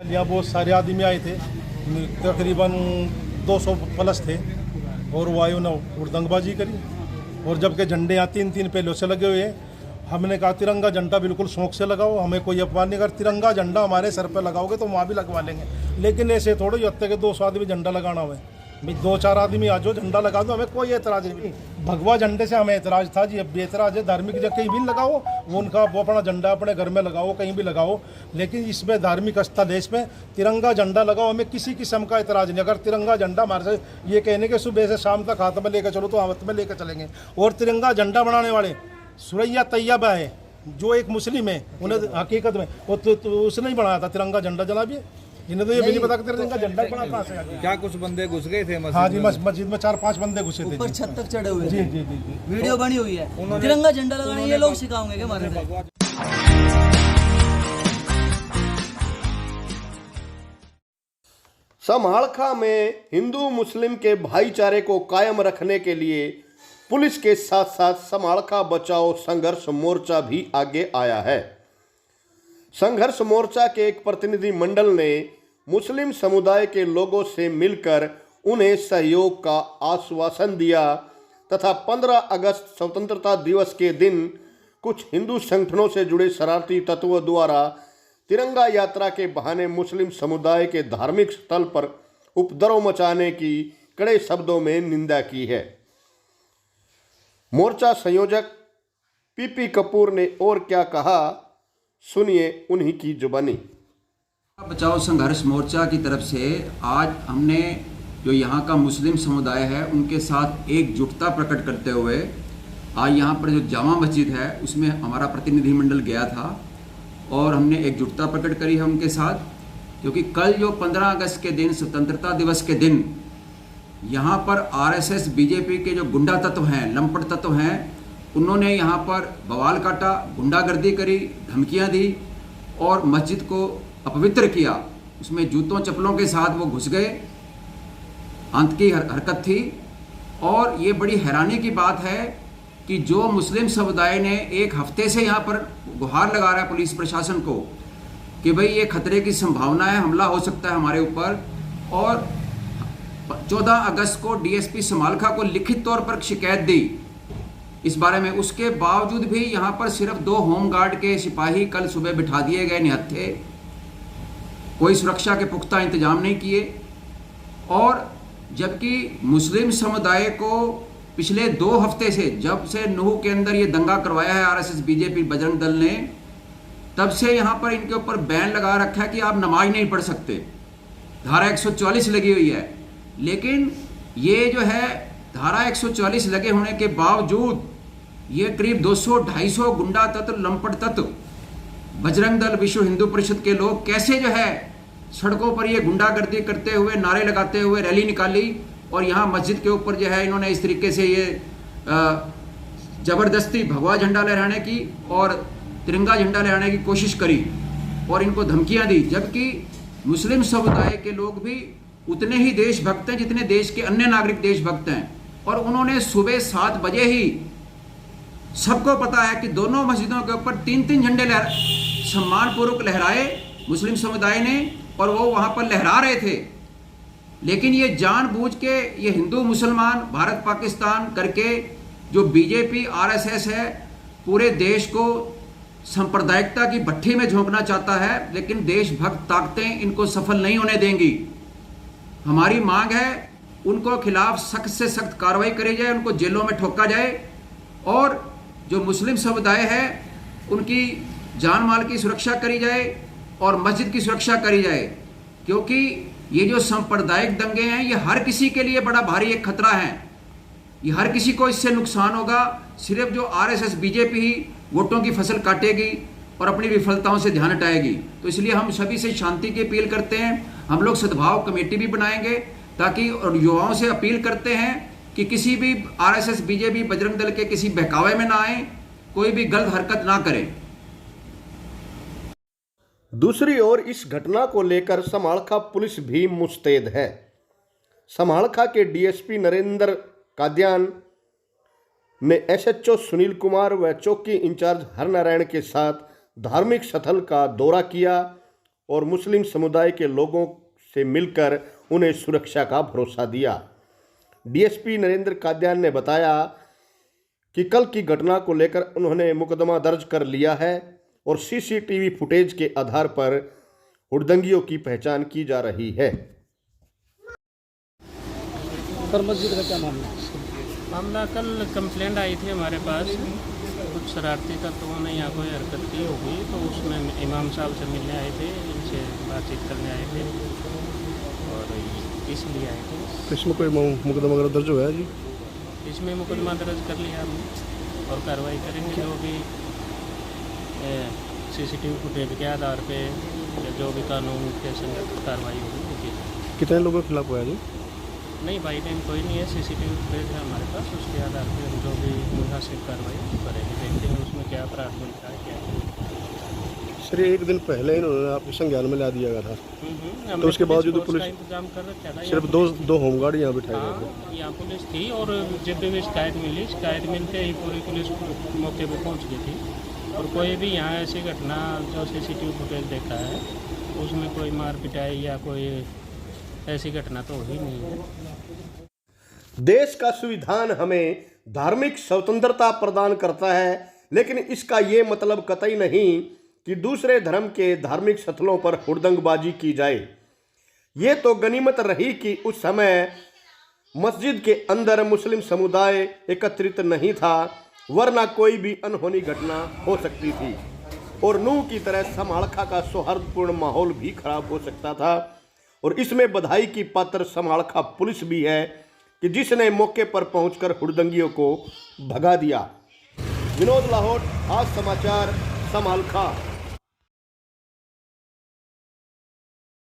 यहाँ बहुत सारे आदमी आए थे, तकरीबन 200 प्लस थे, और वायु ने उड़दंगबाजी करी। और जबकि झंडे यहाँ 3-3 पहले से लगे हुए हैं। हमने कहा तिरंगा झंडा बिल्कुल शौक से लगाओ, हमें कोई अपमान नहीं। अगर तिरंगा झंडा हमारे सर पे लगाओगे तो वहाँ भी लगवा लेंगे, लेकिन ऐसे थोड़े होते कि 200 आदमी झंडा लगाना हुए। भाई 2-4 आदमी आ जाओ, झंडा लगा दो, हमें कोई एतराज़ नहीं। भगवा झंडे से हमें एतराज़ था जी, अब भी एतराज़ है। धार्मिक जगह कहीं भी लगाओ, वो उनका वो अपना झंडा अपने घर में लगाओ, कहीं भी लगाओ, लेकिन इसमें धार्मिक स्थल है, इसमें तिरंगा झंडा लगाओ, हमें किसी किस्म का एतराज़ नहीं। अगर तिरंगा झंडा हमारे से ये कहने के सुबह से शाम तक हाथ में लेकर चलो तो हाथ में लेकर चलेंगे। और तिरंगा झंडा बनाने वाले सुरैया तैयबा है, जो एक मुस्लिम है, उन्हें हकीकत में वो तो उसने ही बनाया था तिरंगा झंडा। जनाब ये इन्हें तो ये भी नहीं पता कि तिरंगा झंडा बना कहाँ से आ गया। क्या कुछ बंदे घुस गए थे मस्जिद? हाँ जी, मस्जिद में 4-5 बंदे घुसे थे, ऊपर छत तक चढ़े हुए जी थे। जी जी जी। वीडियो बनी हुई है। तिरंगा झंडा लगाने ये लोग सिखाओगे क्या हमारे से? समालखा में हिंदू मुस्लिम के भाईचारे को कायम रखने के लिए पुलिस के साथ साथ समालखा बचाओ संघर्ष मोर्चा भी आगे आया है। संघर्ष मोर्चा के एक प्रतिनिधि मंडल ने मुस्लिम समुदाय के लोगों से मिलकर उन्हें सहयोग का आश्वासन दिया तथा 15 अगस्त स्वतंत्रता दिवस के दिन कुछ हिंदू संगठनों से जुड़े शरारती तत्वों द्वारा तिरंगा यात्रा के बहाने मुस्लिम समुदाय के धार्मिक स्थल पर उपद्रव मचाने की कड़े शब्दों में निंदा की है। मोर्चा संयोजक पीपी कपूर ने और क्या कहा, सुनिए उन्हीं की जुबानी। बचाओ संघर्ष मोर्चा की तरफ से आज हमने जो यहाँ का मुस्लिम समुदाय है उनके साथ एकजुटता प्रकट करते हुए आज यहाँ पर जो जामा मस्जिद है उसमें हमारा प्रतिनिधिमंडल गया था और हमने एकजुटता प्रकट करी है उनके साथ, क्योंकि कल जो 15 अगस्त के दिन स्वतंत्रता दिवस के दिन यहाँ पर आरएसएस बीजेपी के जो गुंडा तत्व हैं, लंपट तत्व हैं, उन्होंने यहाँ पर बवाल काटा, गुंडागर्दी करी, धमकियाँ दी और मस्जिद को अपवित्र किया। उसमें जूतों चप्पलों के साथ वो घुस गए, अंत की हरकत थी। और ये बड़ी हैरानी की बात है कि जो मुस्लिम समुदाय ने एक हफ्ते से यहाँ पर गुहार लगा रहा है पुलिस प्रशासन को कि भाई ये खतरे की संभावना है, हमला हो सकता है हमारे ऊपर, और 14 अगस्त को डीएसपी समालखा को लिखित तौर पर शिकायत दी इस बारे में, उसके बावजूद भी यहाँ पर सिर्फ 2 होमगार्ड के सिपाही कल सुबह बिठा दिए गए निहत्थे, कोई सुरक्षा के पुख्ता इंतजाम नहीं किए। और जबकि मुस्लिम समुदाय को पिछले 2 हफ्ते से, जब से नूह के अंदर ये दंगा करवाया है आरएसएस बीजेपी बजरंग दल ने, तब से यहाँ पर इनके ऊपर बैन लगा रखा है कि आप नमाज नहीं पढ़ सकते, धारा 144 लगी हुई है। लेकिन ये जो है धारा 144 लगे होने के बावजूद ये करीब 200-250 गुंडा तत्व, लंपट तत्व, बजरंग दल, विश्व हिंदू परिषद के लोग कैसे जो है सड़कों पर ये गुंडागर्दी करते हुए, नारे लगाते हुए रैली निकाली और यहाँ मस्जिद के ऊपर जो है इन्होंने इस तरीके से ये ज़बरदस्ती भगवा झंडा लहराने की और तिरंगा झंडा लहराने की कोशिश करी और इनको धमकियाँ दी। जबकि मुस्लिम समुदाय के लोग भी उतने ही देशभक्त हैं जितने देश के अन्य नागरिक देशभक्त हैं, और उन्होंने सुबह 7 बजे ही, सबको पता है कि दोनों मस्जिदों के ऊपर 3-3 झंडे सम्मानपूर्वक लहराए मुस्लिम समुदाय ने, और वो वहाँ पर लहरा रहे थे। लेकिन ये जानबूझ के ये हिंदू मुसलमान भारत पाकिस्तान करके जो बीजेपी आरएसएस है पूरे देश को सांप्रदायिकता की भट्ठी में झोंकना चाहता है, लेकिन देशभक्त ताकतें इनको सफल नहीं होने देंगी। हमारी मांग है उनको खिलाफ सख्त से सख्त कार्रवाई करी जाए, उनको जेलों में ठोका जाए, और जो मुस्लिम समुदाय है उनकी जान माल की सुरक्षा करी जाए और मस्जिद की सुरक्षा करी जाए। क्योंकि ये जो सांप्रदायिक दंगे हैं ये हर किसी के लिए बड़ा भारी एक खतरा है, ये हर किसी को इससे नुकसान होगा। सिर्फ जो आरएसएस बीजेपी ही वोटों की फसल काटेगी और अपनी विफलताओं से ध्यान हटाएगी। तो इसलिए हम सभी से शांति की अपील करते हैं। हम लोग सद्भाव कमेटी भी बनाएंगे ताकि, और युवाओं से अपील करते हैं कि किसी भी आरएसएस बीजेपी बजरंग दल के किसी बहकावे में ना आए, कोई भी गलत हरकत ना करें। दूसरी ओर इस घटना को लेकर समालखा पुलिस भी मुस्तैद है। समालखा के डीएसपी नरेंद्र कादियान ने एसएचओ सुनील कुमार व चौकी इंचार्ज हरनारायण के साथ धार्मिक स्थल का दौरा किया और मुस्लिम समुदाय के लोगों से मिलकर उन्हें सुरक्षा का भरोसा दिया। डीएसपी नरेंद्र कादियान ने बताया कि कल की घटना को लेकर उन्होंने मुकदमा दर्ज कर लिया है और सीसीटीवी फुटेज के आधार पर हुड़दंगियों की पहचान की जा रही है। सर मस्जिद का क्या मामला? मामला कल कंप्लेंट आई थी हमारे पास, कुछ शरारती तत्वों ने यहाँ कोई हरकत की होगी, तो उसमें इमाम साहब से मिलने आए थे, इनसे बातचीत करने आए थे और इसलिए आए थे। इसमें कोई मुकदमा वगैरह दर्ज हुआ है जी? इसमें मुकदमा दर्ज कर लिया हमने और कार्रवाई करेंगे, जो भी सीसीटीवी फुटेज के आधार पे जो भी कानून के संगत कार्रवाई होगी वो की जाएगी। कितने लोगों के खिलाफ हुआ है जी? नहीं भाई टाइम कोई नहीं है, सीसीटीवी फुटेज है हमारे पास, उसके आधार पे हम जो भी मुनासिब कार्रवाई करेंगे, देखते हैं उसमें क्या अपराध मिलता है क्या नहीं। सर ये एक दिन पहले इन्होंने आपके संज्ञान में ला दिया गया था, हमने तो उसके बावजूद पुलिस पुलिस का इंतजाम कर रखा था। सिर्फ दो होमगार्ड यहाँ बिठाए गए थे। हाँ, यहाँ पुलिस थी और जब भी शिकायत मिली, शिकायत मिलते ही पूरी पुलिस मौके पे पहुँच गई थी और कोई भी यहाँ ऐसी घटना जो सीसीटीवी फुटेज देखा है उसमें कोई मार पिटाई या कोई ऐसी घटना तो ही नहीं है। देश का संविधान हमें धार्मिक स्वतंत्रता प्रदान करता है, लेकिन इसका ये मतलब कतई नहीं कि दूसरे धर्म के धार्मिक स्थलों पर हुड़दंगबाजी की जाए। ये तो गनीमत रही कि उस समय मस्जिद के अंदर मुस्लिम समुदाय एकत्रित नहीं था, वरना कोई भी अनहोनी घटना हो सकती थी और नूह की तरह समालखा का सौहार्दपूर्ण माहौल भी खराब हो सकता था। और इसमें बधाई की पात्र समालखा पुलिस भी है कि जिसने मौके पर पहुंचकर हुड़दंगियों को भगा दिया। विनोद लाहौट, आज समाचार, समालखा।